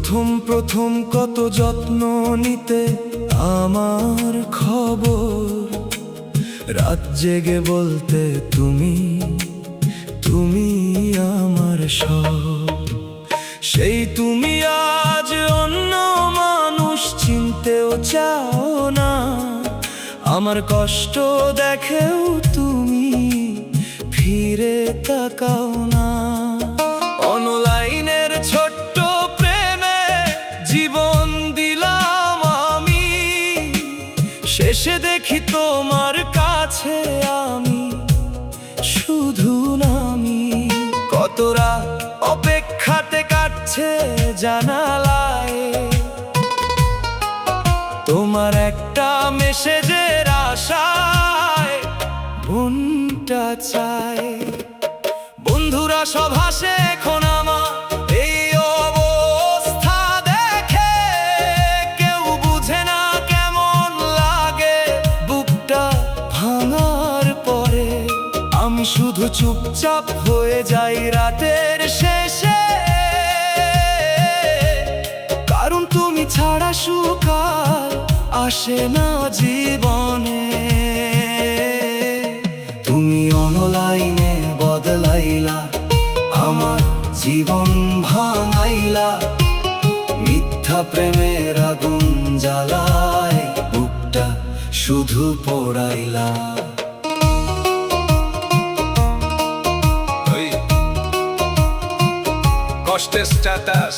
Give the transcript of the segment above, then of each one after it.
প্রথম প্রথম কত যত্ন নিতে আমার খবর, রাত জেগে বলতে তুমি তুমি আমার সব। সেই তুমি আজ অন্য মানুষ চিনতেও চাও না, আমার কষ্ট দেখেও তুমি ফিরে তাকাও না। অনলাইনের ছোট্ট প্রেমে জীবন দিলাম আমি, শেষে দেখি তোমার কাছে আমি শুধু নামি। কত রাত অপেক্ষাতে কাটছে জানালায়, তোমার একটা মেসেজের আশায় মনটা চায়। বন্ধুরা সব হাসে এখন আমার এই অবস্থা দেখে, কেউ বুঝে না কেমন লাগে বুকটা ভাঙার পরে। আমি শুধু চুপচাপ হয়ে যাই রাতের শেষে, কারণ তুমি ছাড়া সুখ আর আসে না জীবনে। তুমি অনলাইনে বদলাইলা আমার জীবন ভাঙাইলা, মিথ্যা প্রেমের আগুন জ্বালায় বুকটা শুধু পোড়াইলা। কষ্টের স্ট্যাটাস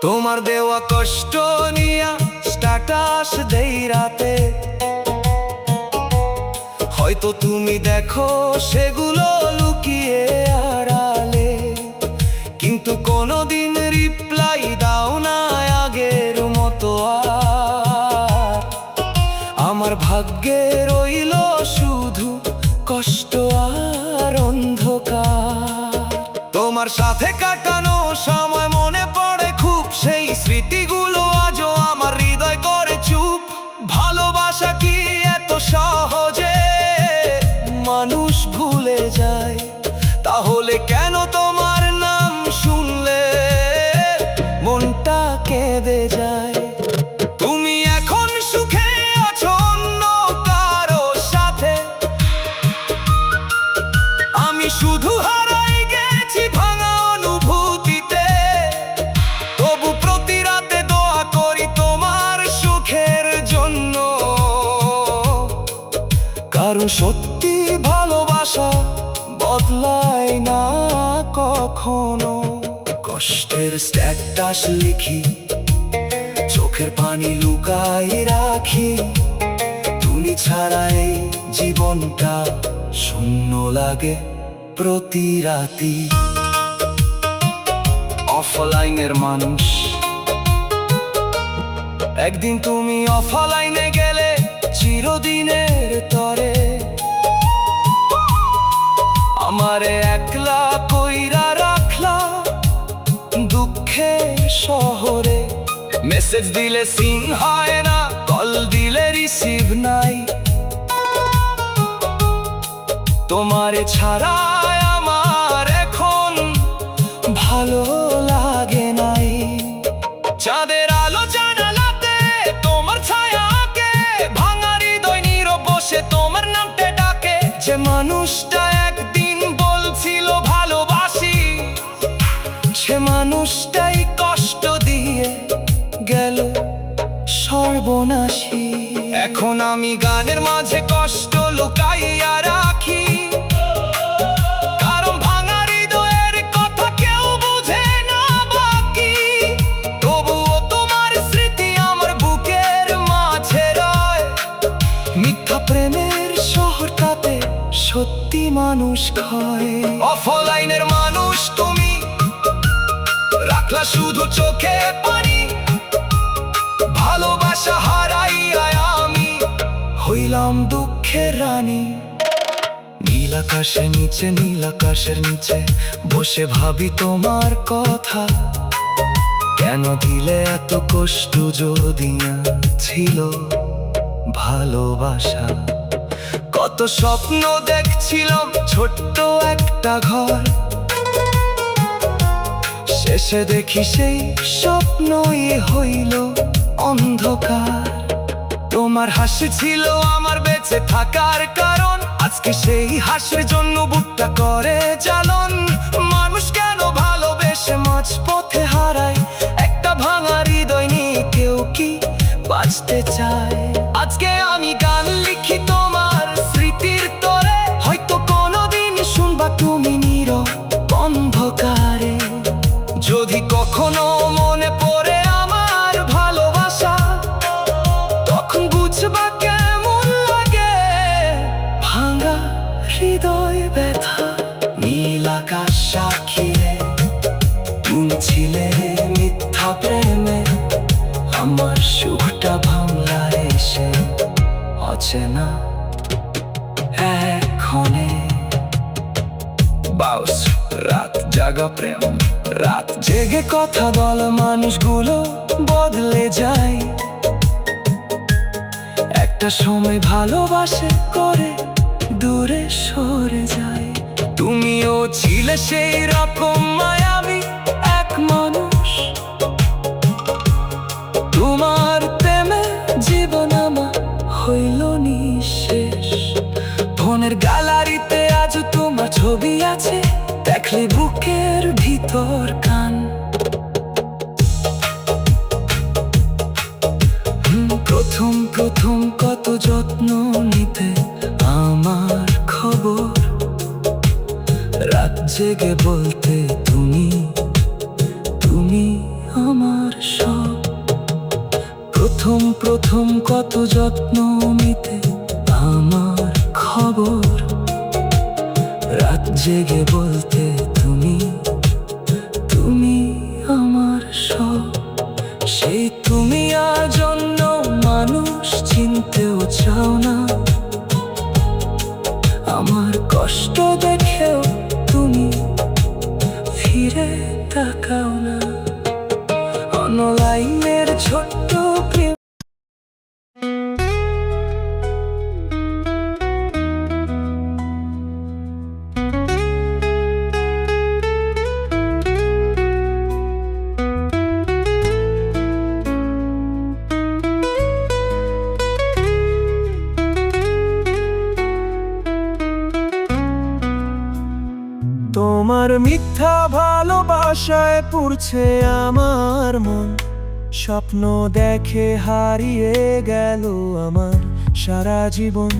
তোমার দেওয়া কষ্ট নিয়া স্ট্যাটাস দেই রাতে, হয়তো তুমি দেখো সেগুলো লুকিয়ে আড়ালে, কিন্তু কোনোদিন রিপ্লাই দাও না আগের মতো আর। আমার ভাগ্যে রইল শুধু কষ্ট আর অন্ধকার। তোমার সাথে কাটানো সময় মনে পড়ে খুব, সেই স্মৃতিগুলো আজও আমার হৃদয় করে চুপ। ভালোবাসা কি এত সহজে মানুষ ভুলে যায়? তাহলে কেন তোমার নাম শুনলে মনটা কেঁদে যায়? তুমি এখন সুখে আছো অন্য কারো সাথে, আমি শুধু হারাই গেছি ভাঙা অনুভূতিতে। তবু প্রতি রাতে দোয়া করি তোমার সুখের জন্য, কারণ সত্যি ভালোবাসা বদলায় না কখনো। কষ্টের স্ট্যাটাস লিখি, চোখের পানি লুকাই রাখি, তুমি ছাড়া এই জীবনটা শূন্য লাগে প্রতি রাতি। অফলাইনের মানুষ, একদিন তুমি অফলাইনে গেলে চিরদিনের তরে, আমারে একলা কইরা রাখলা দুঃখের শহরে। মেসেজ দিলে সিন হয় না, কল দিলে রিসিভ নাই, তোমারে ছাড়া আমার এখন ভালো লাগে নাই। চাঁদের আলো জানালাতে তোমার ছায়াকে, ভাঙা হৃদয় নীরব বসে তোমার নামটা ডাকে। যে মানুষটা একদিন বলছিল ভালোবাসি, সে মানুষটাই কষ্ট দিয়ে গেল সর্বনাশী। এখন আমি গানের মাঝে কষ্ট লুকাইয়া রাখি, কারণ ভাঙা হৃদয়ের কথা কেউ বুঝে না বাকি। তবুও তোমার স্মৃতি আমার বুকের মাঝে মানুষ ক্ষয়। অফলাইনের মানুষ তুমি, রাখলা শুধু চোখে পানি। ভালোবাসা হারাইয়া আমি হইলাম দুঃখের রানী। নীল আকাশের নিচে, নীল আকাশের নিচে বসে ভাবি তোমার কথা। কেন দিলে এত কষ্ট যদি না ছিল ভালোবাসা? কত স্বপ্ন দেখছিলাম ছোট্ট একটা ঘর, শেষে দেখি সেই স্বপ্নই হইল অন্ধকার। তোমার হাসি ছিল আমার বেঁচে থাকার কারণ, আজকে সেই হাসির জন্য বুকটা করে জ্বালন। মানুষ কেন ভালোবেসে মাঝ পথে হারায়? একটা ভাঙা হৃদয় নিয়ে কেউ কি বাঁচতে চায়? আজকে আমি গান লিখি তোমার স্মৃতির তরে, হয়তো কোনোদিন শুনবা তুমি নীরব অন্ধকারে। যদি কখনো মনে পড়ে আমার ভালোবাসা, তখন বুঝবা কেমন লাগে ভাঙা হৃদয় ব্যথা। নীল আকাশ সাক্ষীরে তুমি ছিলে মিথ্যা প্রেমে, আমার সুখটা ভাঙলা এসে অচেনা এক্ষণে। বাউস রাত জাগা প্রেম, রাত জেগে কথা বল মানুষগুলো বদলে যায়। একটা সময় ভালোবাসে করে দূরে সরে যায়। তুমিও ছিলে সেই রকম মায়াবী এক মানুষ, তোমার প্রেমে জীবন আমার হইল নিঃশেষ। ফোনের গ্যালারিতে আজ তোমার ছবি আছে, দেখলে বুকের ভিতর কান। প্রথম প্রথম কত যত্ন নিতে আমার খবর, রাত জেগে বলতে তুমি, তুমি আমার সব। প্রথম প্রথম কত যত্ন নিতে আমার খবর, রাত জেগে বলতে তুমি, তুমি আমার সব। সেই তুমি আজ অন্য মানুষ চিনতেও চাও না, আমার কষ্ট দেখেও তুমি ফিরে তাকাও না। অনলাইনের ছোট্ট প্রেম, তোমার মিথ্যা ভালোবাসায় পুড়ছে আমার মন। স্বপ্ন দেখে হারিয়ে গেল আমার সারা জীবন।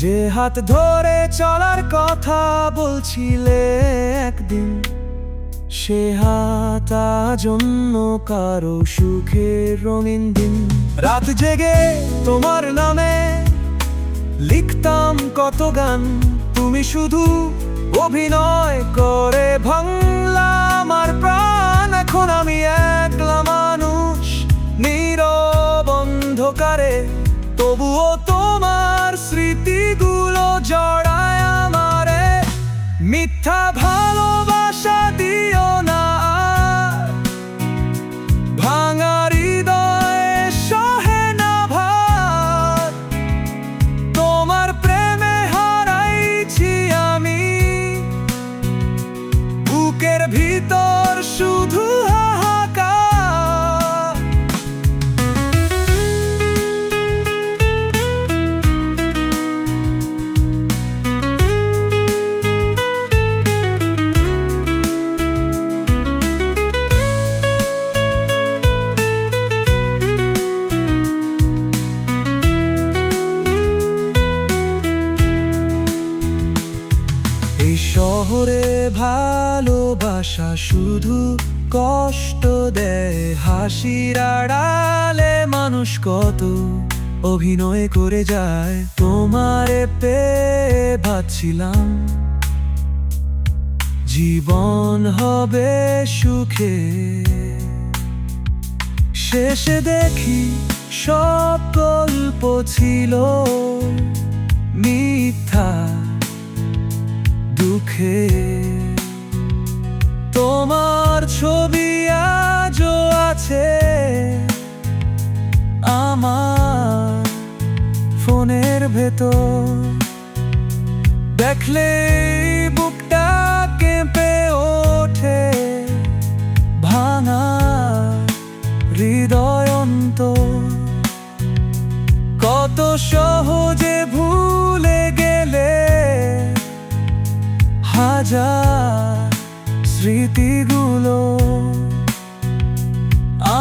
যে হাত ধরে চলার কথা বলছিলে একদিন, সে হাত আজ অন্য কারো সুখের রঙিন দিন। রাত জেগে তোমার নামে লিখতাম কত গান, তুমি শুধু অভিনয় করে ভাঙলা আমার প্রাণ। এখন আমি একলা মানুষ নীরব অন্ধকারে, তবুও তোমার স্মৃতিগুলো জড়ায় আমারে। মিথ্যা ভালোবাসা দিও না আর, ভাঙা হৃদয়ে সহে না ভার। তোমার প্রেমে হারাইছি আমি, বুকের ভিতর শুধু হাহাকার। এই শহরে ভালোবাসা শুধু কষ্ট দেয়, হাসির আড়ালে মানুষ কত অভিনয় করে যায়। তোমারে পেয়ে ভাবছিলাম জীবন হবে সুখে। শেষে দেখি সব গল্প ছিল মিথ্যা দুঃখে। তোমার ছবি আজও আছে আমার ফোনের ভেতর। দেখলে বুকটা কেঁপে ওঠে, ভাঙা হৃদয় অন্তর। কত সহজে ভুলে গেলে হাজার স্মৃতিগুলো।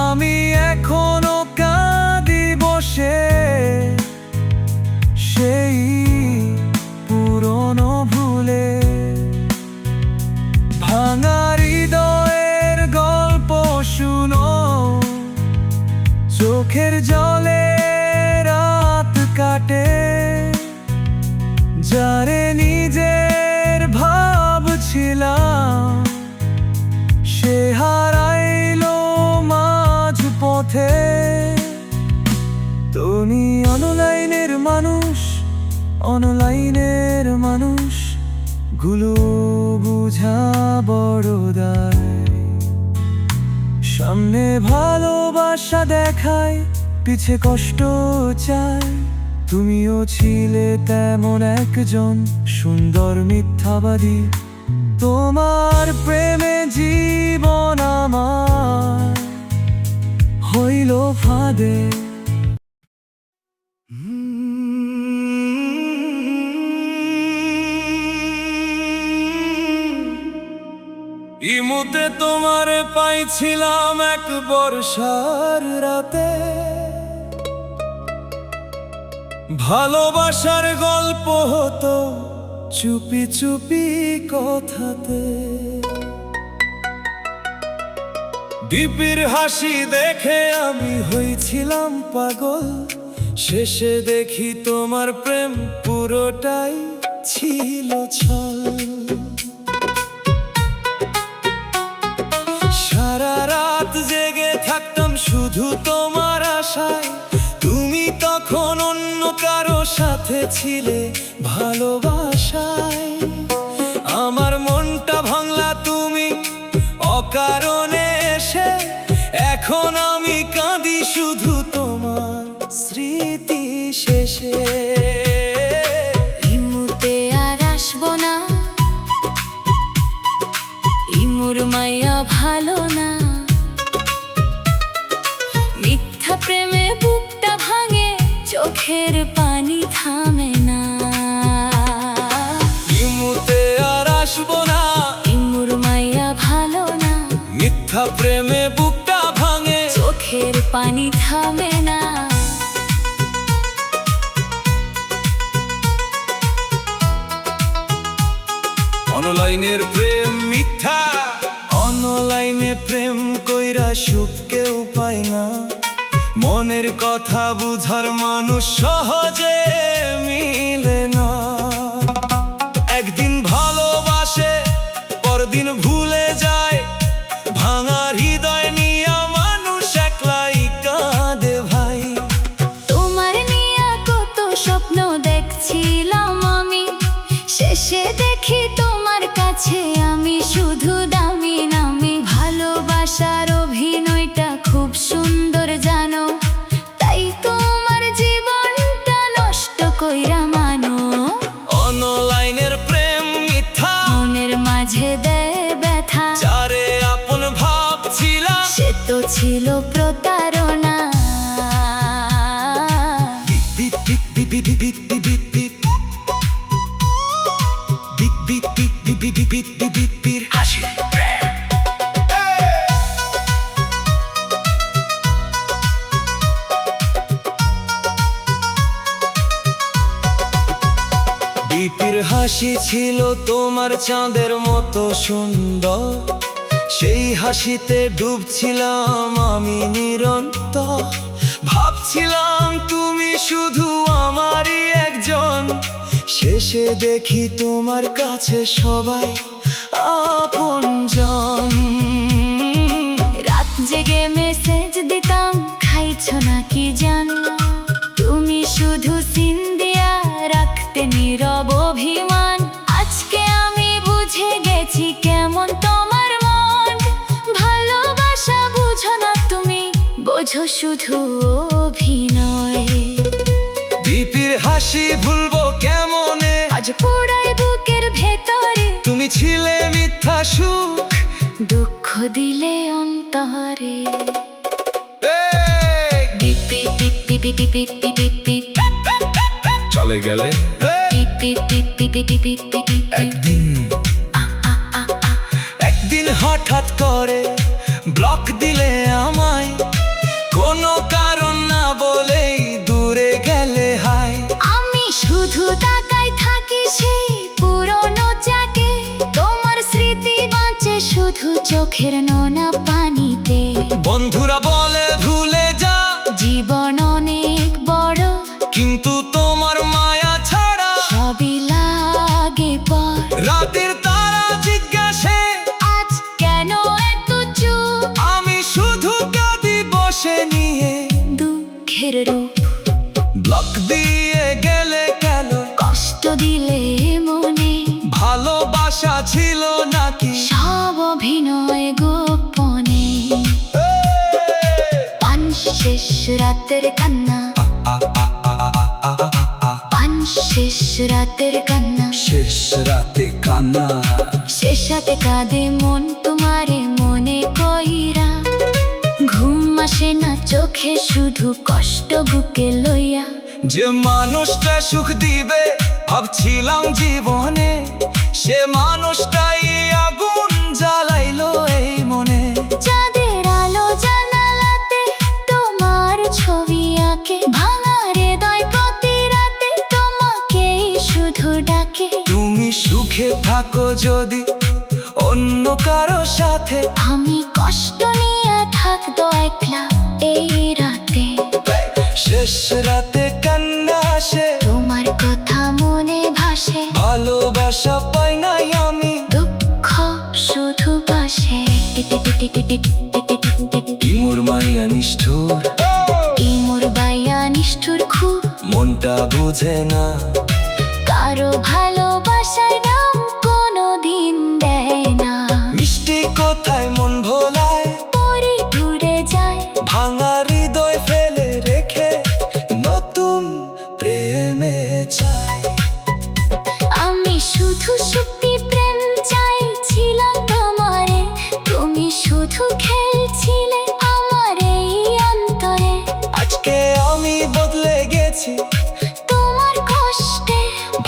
আমি এখনো কাঁদি বসে সেই পুরনো ভুলে। ভাঙা হৃদয়ের গল্প শুনো, চোখের জলে রাত কাটে। যারে নিজের ভাবছিলাম সে হারাইলো মাঝ পথে। তুমি অনলাইনের মানুষ, অনলাইনের মানুষ গুলো বুঝা বড় দায়। সামনে ভালোবাসা দেখায়, পিছে কষ্ট চায়। তুমিও ছিলে তেমন একজন সুন্দর মিথ্যাবাদী। তোমার প্রেমে জীবন আমার হইল ফাঁদে। ইমুতে তোমারে পাইছিলাম এক বর্ষার রাতে। ভালোবাসার গল্প হতো চুপি চুপি কথাতে। দীপির হাসি দেখে আমি হয়েছিলাম পাগল। শেষে দেখি তোমার প্রেম পুরোটাই ছিল ছল। সারা রাত জেগে থাকতাম শুধু তোমার আশায়। তুমি তখন অন্য কারো সাথে ছিলে ভালোবাসায়। আমার মনটা ভাঙলা তুমি অকারণে এসে। এখন আমি কাঁদি শুধু তোমার স্মৃতি শেষে। ইমুতে আর আসবো না, ইমুর মাইয়া ভালো না। মিথ্যা প্রেমে বুকটা ভাঙে, চোখের পানি থামে না। ইমুতে আর আসবো না, ইমুর মাইয়া ভালো না। মিথ্যা প্রেমে বুকটা ভাঙে, চোখের পানি থামে না। অনলাইনের প্রেম মিথ্যা। অনলাইনে প্রেম কইরা সুখ কেউ পায় না। মনের কথা বুঝার মানুষ সহজে মিলে না। একদিন ভালোবাসে, পরদিন ভুলে যায়। ভাঙা হৃদয় নিয়ে মানুষ একলাই কাঁদে ভাই। তোমার নিয়ে কত স্বপ্ন দেখছিলাম আমি। শেষে দেখি তোমার কাছে আমি শুধু দামি নামি। ভালোবাসার অভিনয়টা খুব সুন্দর জানো, তাই তোমার জীবনটা নষ্ট কইরা মানো। অনলাইনের প্রেম মিথ্যা, মনের মাঝে দেয় ব্যথা। যারে আপন ভাবছিলাম সে তো ছিল প্রতারণা। Beep beep beep beep beep beep beep beep. Beep beep beep beep beep beep beep beep beep. হাসি দীপির হাসি ছিল তোমার চাঁদের মতো সুন্দর। সেই হাসিতে ডুবছিলাম আমি নিরন্তর। ভাবছিলাম তুমি শুধু আমারই একজন। শেষে দেখি তোমার কাছে সবাই আপনজন। রাত জেগে মেসেজ দিতাম, খাইছো নাকি জান। তুমি শুধু সিন দিয়া রাখতে নীরব অভিমান। আজকে আমি বুঝে গেছি কেমন তোমার মন। ভালোবাসা বুঝো না তুমি, বোঝো শুধু অভিনয়। দীপির হাসি ভুলবো কেমনে, আজ পোড়ায় বুকের ভেতরে। তুমি ছিলে মিথ্যা সুখ, দুঃখ দিলে অন্তরে। এই, পিপি পিপি পিপি পিপি পিপি চলে গেলে পিপি পিপি পিপি পিপি। একদিন হঠাৎ করে ব্লক দিলে আমায়, কোনো কারণ না বলেই দূরে গেলে হাই। আমি শুধু তাকাই থাকি সেই পুরনো চাকে। তোমার স্মৃতি বাঁচে শুধু চোখের নোনা পানিতে। বন্ধুরা বলে ভুলে যা, জীবন অনেক বড়, কিন্তু তোমার মায়া ছাড়া সবই লাগে পর। রাতের তারা জিজ্ঞাসে আজ কেন এত চুপ, আমি শুধু কাঁদি বসে নিয়ে। দুঃখের রূপ ব্লক দিয়ে গেলে কেন, কষ্ট দিলে মনে। ভালোবাসা ছিল নাকি সব অভিনয় গোপনে। পান শেষ রাতের কান্না, পান শেষ রাতের কান্না। শেষ রাতে কান্না, শেষ রাতে কাঁদে মন তোমারে মনে কইরা। ঘুম আসে না চোখে, শুধু কষ্ট বুকে লইয়া। যে মানুষটা সুখ দিবে ভাবছিলাম জীবনে, সে মানুষটাই আগুন জ্বালাইলো এই মনে। চাঁদের আলো জানালাতে তোমার ছবি আঁকে। ভাঙা হৃদয় প্রতি রাতে তোমাকেই শুধু ডাকে। তুমি সুখে থাকো যদি অন্য কারো সাথে, আমি কষ্ট নিয়ে থাকবো একলা এই রাতে। শেষ রাতে কান্না আসে, তোমার কথা মনে ভাসে। ভালোবাসা পাই নাই আমি, দুঃখ শুধু পাশে। ইমুর মাইয়া নিষ্ঠুর, ইমুর বাইয়া নিষ্ঠুর খুব। মনটা বুঝে না কারো ভালোবাসার নাম কোনো দিন দেয় না। মিষ্টি কোথায় মন ভোলায়, পরে ঘুরে যায়। ভাঙা হৃদয় ফেলে রেখে নতুন প্রেমে চাই। আমি শুধু সত্যি প্রেম চাইছিলাম তোমারে। তুমি শুধু খেলছিলে আমার এই অন্তরে। আজকে আমি বদলে গেছি, তোমার কষ্টে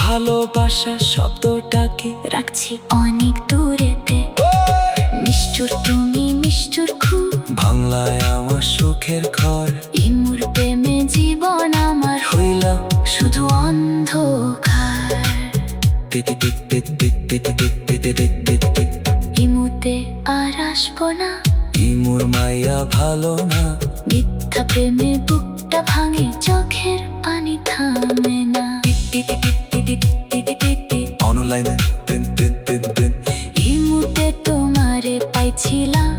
ভালোবাসা শব্দটাকে রাখছি অনেক দূরেতে। নিষ্ঠুর তুমি নিষ্ঠুর খুব, বাংলায় আমার সুখের ঘর। ইমুর প্রেমে জীবন আমার হইলাম শুধু অন্ধকার। ইমুতে আর আসবো না, ইমুর মাইয়া ভালো না, মিথ্যা প্রেমে বুকটা ভাঙে, চোখের পানি থামে না। অনলাইনে ইমুতে তোমারে পাইছিলাম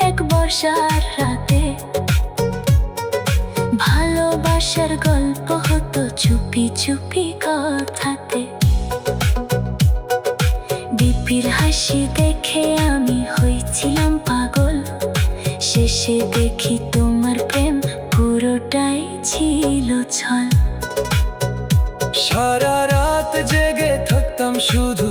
এক বর্ষার রাতে। ভালোবাসার গল্প হতো চুপি চুপি কথাতে। দীপির হাসি দেখে আমি হয়েছিলাম পাগল। শেষে দেখি তোমার প্রেম পুরোটাই ছিল ছল। সারা রাত জেগে থাকতাম শুধু